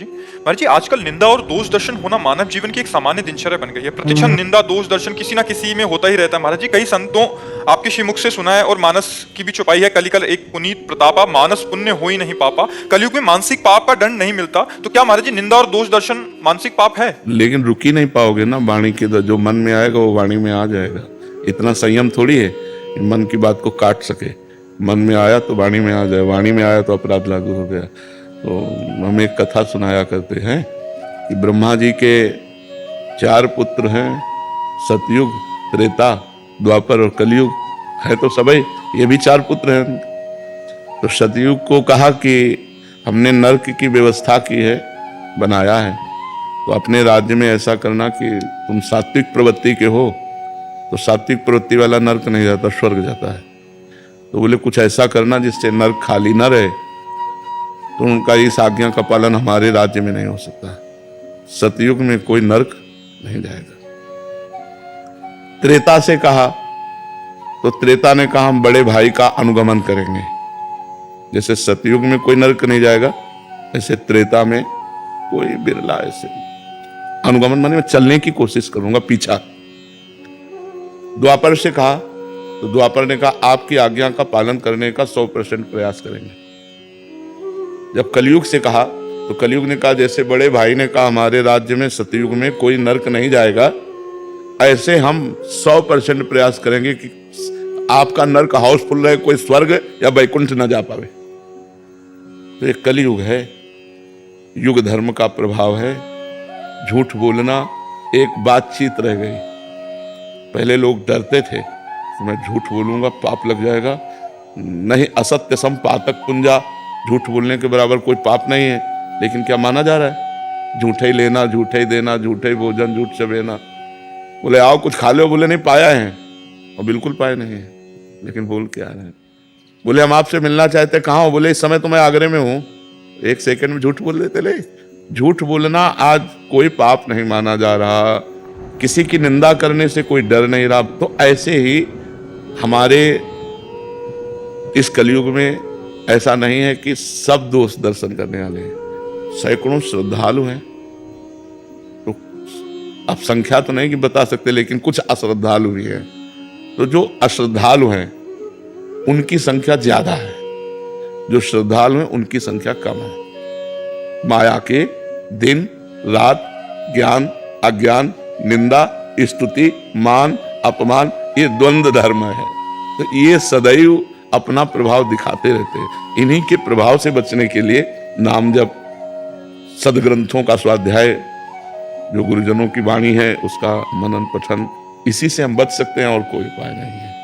जी। महाराज जी, आजकल निंदा और दोष दर्शन होना मानव जीवन की एक सामान्य दिनचर्या बन गई है। प्रतिक्षण निंदा दोष दर्शन किसी ना किसी में होता ही रहता है। महाराज जी, कई संतों आपके श्रीमुख से सुना है और मानस की भी छुपाई है। कलिकल एक पुनीत प्रतापा, मानस पुण्य हो ही नहीं पापा। कलयुग में मानसिक पाप का दंड नहीं मिलता, तो क्या महाराज जी निंदा और दोष दर्शन मानसिक पाप है? लेकिन रुक ही नहीं पाओगे ना। वाणी के जो मन में आएगा वो वाणी में आ जाएगा। इतना संयम थोड़ी है कि मन की बात को काट सके। मन में आया तो वाणी में आ जाए, वाणी में आया तो अपराध लागू हो गया। तो हम एक कथा सुनाया करते हैं कि ब्रह्मा जी के 4 पुत्र हैं, सतयुग, त्रेता, द्वापर और कलयुग है तो सबई, ये भी 4 पुत्र हैं। तो सतयुग को कहा कि हमने नरक की व्यवस्था की है, बनाया है, तो अपने राज्य में ऐसा करना कि तुम सात्विक प्रवृत्ति के हो, तो सात्विक प्रवृत्ति वाला नरक नहीं जाता, स्वर्ग जाता है। तो बोले कुछ ऐसा करना जिससे नरक खाली न रहे। तो उनका इस आज्ञा का पालन हमारे राज्य में नहीं हो सकता। सतयुग में कोई नरक नहीं जाएगा। त्रेता से कहा तो त्रेता ने कहा हम बड़े भाई का अनुगमन करेंगे। जैसे सतयुग में कोई नरक नहीं जाएगा, ऐसे त्रेता में कोई बिरला ऐसे अनुगमन माने मैं चलने की कोशिश करूंगा पीछा। द्वापर से कहा तो द्वापर ने कहा आपकी आज्ञा का पालन करने का 100% प्रयास करेंगे। जब कलयुग से कहा तो कलयुग ने कहा जैसे बड़े भाई ने कहा हमारे राज्य में सतयुग में कोई नरक नहीं जाएगा, ऐसे हम 100% प्रयास करेंगे कि आपका नरक हाउसफुल रहे, कोई स्वर्ग या वैकुंठ न जा पावे। तो ये कलयुग है, युग धर्म का प्रभाव है। झूठ बोलना एक बातचीत रह गई। पहले लोग डरते थे कि मैं झूठ बोलूंगा पाप लग जाएगा। नहीं, असत्य सम पातक पुंजा, झूठ बोलने के बराबर कोई पाप नहीं है। लेकिन क्या माना जा रहा है? झूठे ही लेना, झूठे ही देना, झूठे ही भोजन, झूठ चबेना। बोले आओ कुछ खा लो, बोले नहीं पाया है, और बिल्कुल पाए नहीं है, लेकिन बोल के आ रहे हैं। बोले हम आपसे मिलना चाहते, कहाँ हो? बोले इस समय तो मैं आगरे में हूँ। 1 सेकंड में झूठ बोल देते। ले, झूठ बोलना आज कोई पाप नहीं माना जा रहा, किसी की निंदा करने से कोई डर नहीं रहा। तो ऐसे ही हमारे इस कलयुग में ऐसा नहीं है कि सब दोष दर्शन करने वाले हैं। सैकड़ों श्रद्धालु हैं। तो अब संख्या तो नहीं कि बता सकते, लेकिन कुछ अश्रद्धालु भी हैं। तो जो अश्रद्धालु हैं उनकी संख्या ज्यादा है, जो श्रद्धालु हैं उनकी संख्या कम है। माया के दिन रात, ज्ञान अज्ञान, निंदा स्तुति, मान अपमान, ये द्वंद्व धर्म है। तो ये सदैव अपना प्रभाव दिखाते रहते हैं। इन्हीं के प्रभाव से बचने के लिए नाम जप, सदग्रंथों का स्वाध्याय, जो गुरुजनों की वाणी है उसका मनन पठन, इसी से हम बच सकते हैं और कोई उपाय नहीं है।